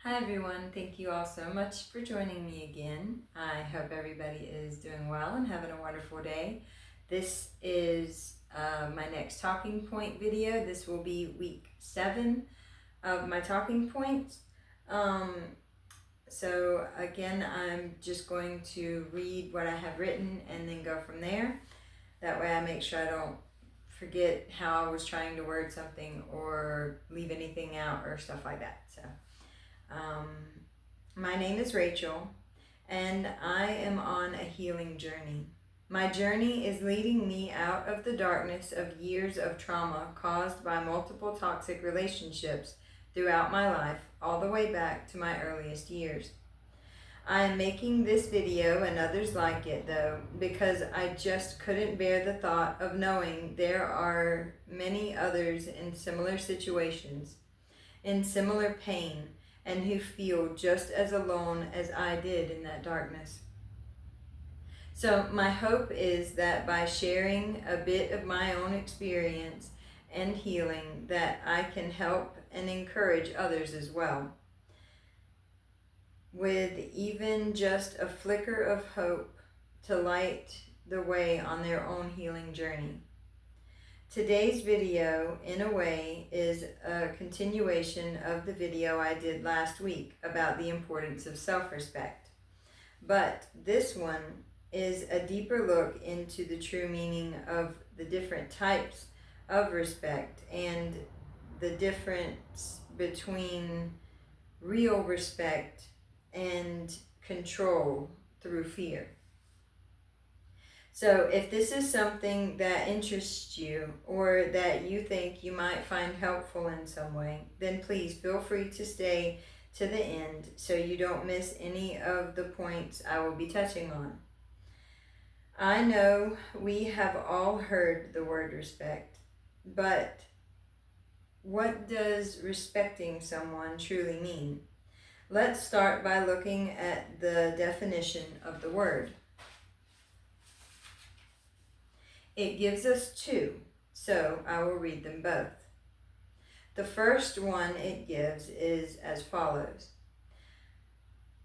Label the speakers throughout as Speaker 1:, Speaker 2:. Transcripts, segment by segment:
Speaker 1: Hi everyone, thank you all so much for joining me again. I hope everybody is doing well and having a wonderful day. This is my next talking point video. This will be week 7 of my talking points. So again, I'm just going to read what I have written and then go from there. That way I make sure I don't forget how I was trying to word something or leave anything out or stuff like that. My name is Rachel, and I am on a healing journey. My journey is leading me out of the darkness of years of trauma caused by multiple toxic relationships throughout my life, all the way back to my earliest years. I am making this video and others like it though, because I just couldn't bear the thought of knowing there are many others in similar situations, in similar pain, and who feel just as alone as I did in that darkness. So my hope is that by sharing a bit of my own experience and healing, that I can help and encourage others as well, with even just a flicker of hope to light the way on their own healing journey. Today's video, in a way, is a continuation of the video I did last week about the importance of self-respect. But this one is a deeper look into the true meaning of the different types of respect and the difference between real respect and control through fear. So if this is something that interests you or that you think you might find helpful in some way, then please feel free to stay to the end so you don't miss any of the points I will be touching on. I know we have all heard the word respect, but what does respecting someone truly mean? Let's start by looking at the definition of the word. It gives us two, so I will read them both. The first one it gives is as follows: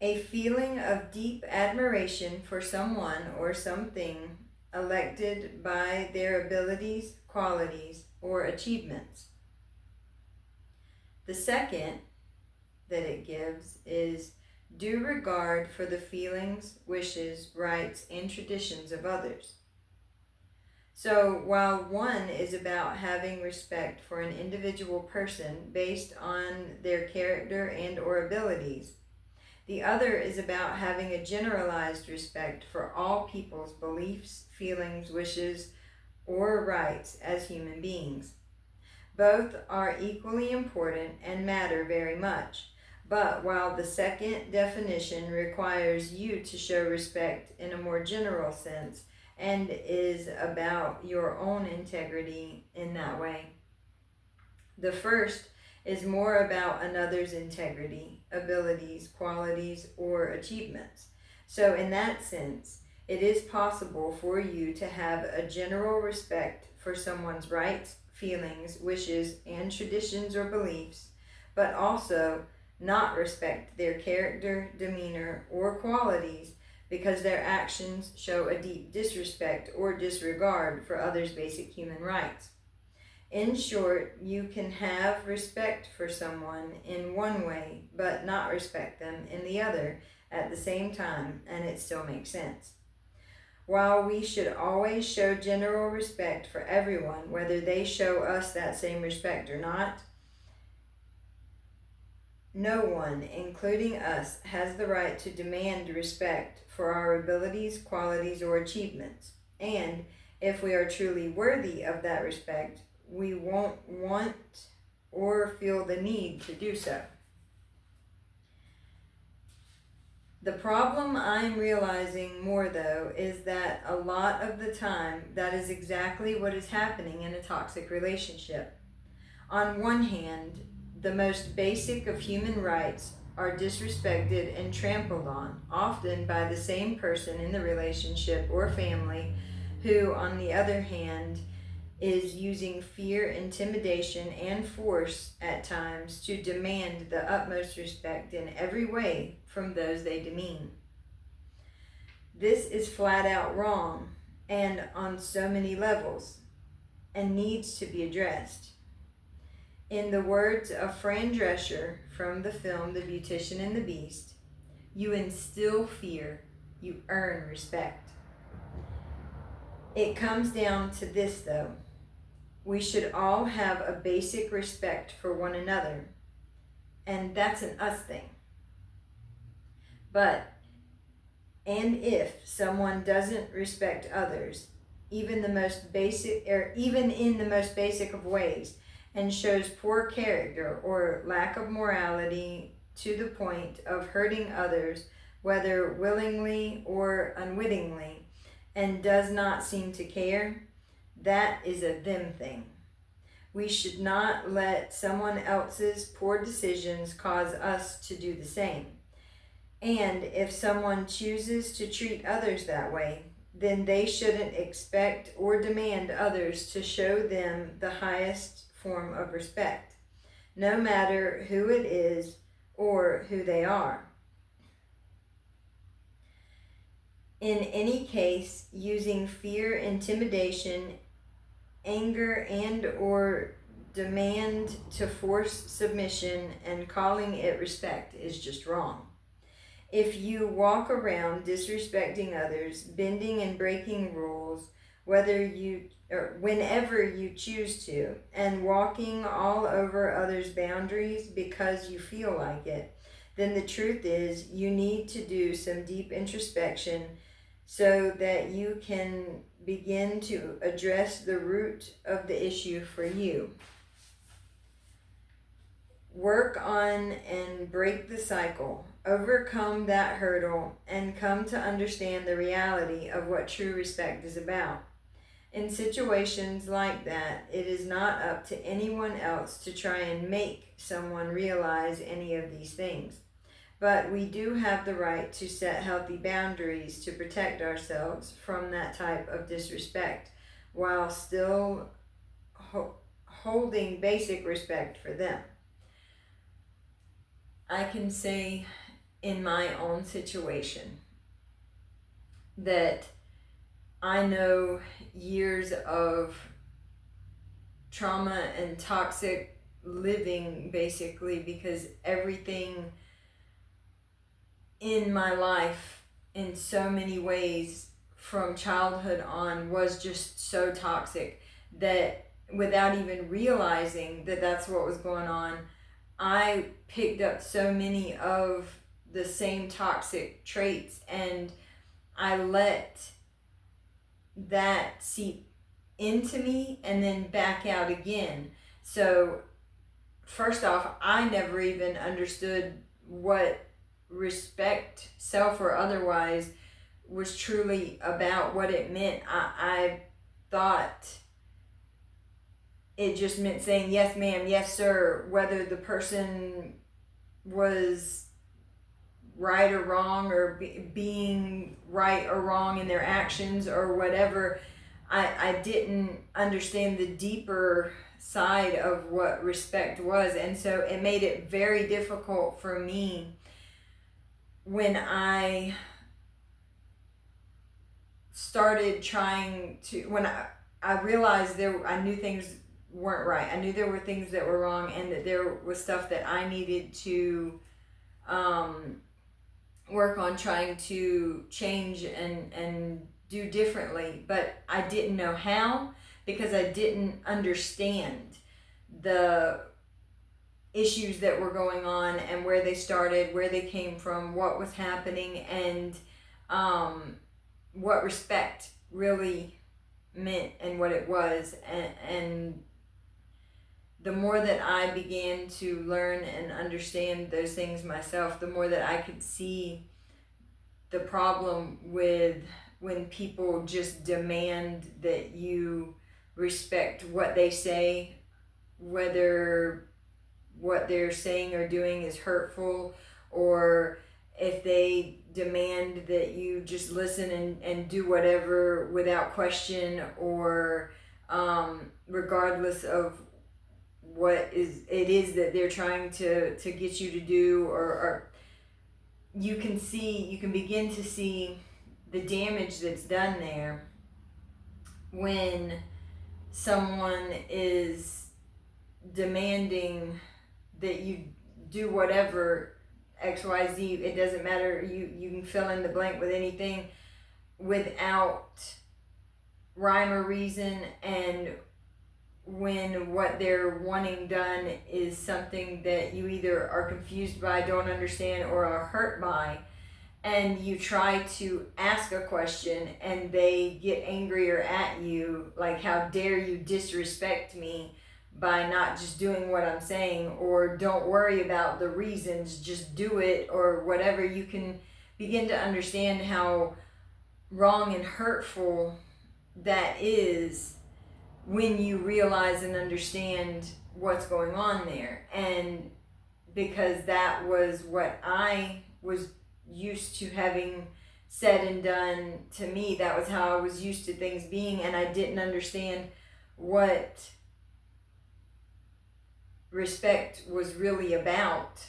Speaker 1: a feeling of deep admiration for someone or something elected by their abilities, qualities, or achievements. The second that it gives is due regard for the feelings, wishes, rights, and traditions of others. So while one is about having respect for an individual person based on their character and or abilities, the other is about having a generalized respect for all people's beliefs, feelings, wishes, or rights as human beings. Both are equally important and matter very much. But while the second definition requires you to show respect in a more general sense, and is about your own integrity in that way, the first is more about another's integrity, abilities, qualities, or achievements. So in that sense, it is possible for you to have a general respect for someone's rights, feelings, wishes, and traditions or beliefs, but also not respect their character, demeanor, or qualities because their actions show a deep disrespect or disregard for others' basic human rights. In short, you can have respect for someone in one way, but not respect them in the other at the same time, and it still makes sense. While we should always show general respect for everyone, whether they show us that same respect or not, no one, including us, has the right to demand respect for our abilities, qualities, or achievements. And if we are truly worthy of that respect, we won't want or feel the need to do so. The problem I'm realizing more though is that a lot of the time that is exactly what is happening in a toxic relationship. On one hand, the most basic of human rights are disrespected and trampled on, often by the same person in the relationship or family, who, on the other hand, is using fear, intimidation, and force at times to demand the utmost respect in every way from those they demean. This is flat out wrong and on so many levels and needs to be addressed. In the words of Fran Drescher from the film The Beautician and the Beast, you instill fear, you earn respect. It comes down to this though. We should all have a basic respect for one another, and that's an us thing. And if someone doesn't respect others, even in the most basic of ways, and shows poor character or lack of morality to the point of hurting others, whether willingly or unwittingly, and does not seem to care, that is a them thing. We should not let someone else's poor decisions cause us to do the same. And if someone chooses to treat others that way, then they shouldn't expect or demand others to show them the highest form of respect, no matter who it is or who they are. In any case, using fear, intimidation, anger, and or demand to force submission and calling it respect is just wrong. If you walk around disrespecting others, bending and breaking rules, whenever you choose to, and walking all over others' boundaries because you feel like it, then the truth is you need to do some deep introspection so that you can begin to address the root of the issue for you. Work on and break the cycle, overcome that hurdle, and come to understand the reality of what true respect is about. In situations like that, it is not up to anyone else to try and make someone realize any of these things. But we do have the right to set healthy boundaries to protect ourselves from that type of disrespect while still holding basic respect for them. I can say in my own situation that I know years of trauma and toxic living, basically, because everything in my life in so many ways from childhood on was just so toxic that without even realizing that that's what was going on, I picked up so many of the same toxic traits, and I let that seep into me and then back out again. So first off, I never even understood what respect, self or otherwise, was truly about, what it meant. I thought it just meant saying yes ma'am, yes sir, whether the person was right or wrong, or being right or wrong in their actions or whatever. I didn't understand the deeper side of what respect was, and so it made it very difficult for me when I started trying to, when I realized I knew things weren't right. I knew there were things that were wrong, and that there was stuff that I needed to work on trying to change and do differently, but I didn't know how, because I didn't understand the issues that were going on and where they started, where they came from, what was happening, and what respect really meant and what it was. And the more that I began to learn and understand those things myself, the more that I could see the problem with when people just demand that you respect what they say, whether what they're saying or doing is hurtful, or if they demand that you just listen and do whatever without question, or regardless of what it is that they're trying to get you to do, or you can begin to see the damage that's done there when someone is demanding that you do whatever XYZ. It doesn't matter. You can fill in the blank with anything without rhyme or reason, and when what they're wanting done is something that you either are confused by, don't understand, or are hurt by, and you try to ask a question and they get angrier at you, like, how dare you disrespect me by not just doing what I'm saying, or don't worry about the reasons, just do it, or whatever. You can begin to understand how wrong and hurtful that is when you realize and understand what's going on there. And because that was what I was used to having said and done to me, that was how I was used to things being, and I didn't understand what respect was really about.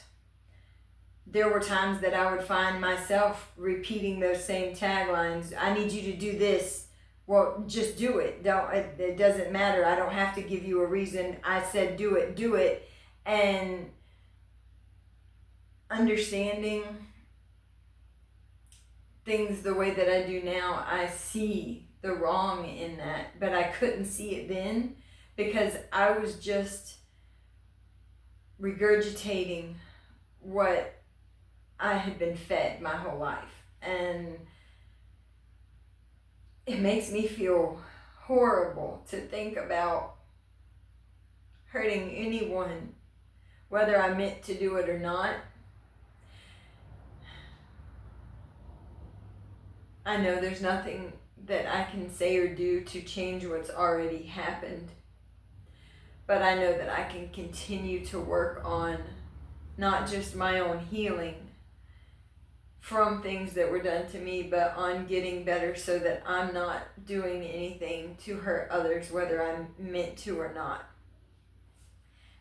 Speaker 1: There were times that I would find myself repeating those same taglines. I need you to do this. Well, just do it. It doesn't matter. I don't have to give you a reason. I said do it. And understanding things the way that I do now, I see the wrong in that, but I couldn't see it then because I was just regurgitating what I had been fed my whole life. And it makes me feel horrible to think about hurting anyone, whether I meant to do it or not. I know there's nothing that I can say or do to change what's already happened, but I know that I can continue to work on not just my own healing from things that were done to me, but on getting better so that I'm not doing anything to hurt others, whether I'm meant to or not.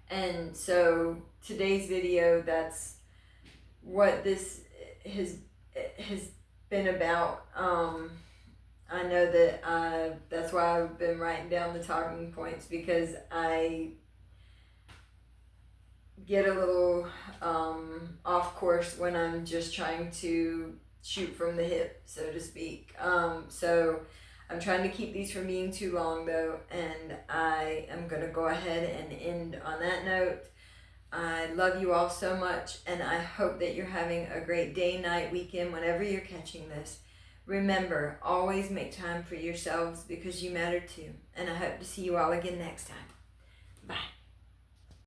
Speaker 1: And so today's video, that's what this has been about. I know that that's why I've been writing down the talking points, because I get a little off course when I'm just trying to shoot from the hip, so to speak. So I'm trying to keep these from being too long though, and I am going to go ahead and end on that note. I love you all so much, and I hope that you're having a great day, night, weekend, whenever you're catching this. Remember, always make time for yourselves because you matter too. And I hope to see you all again next time. Bye.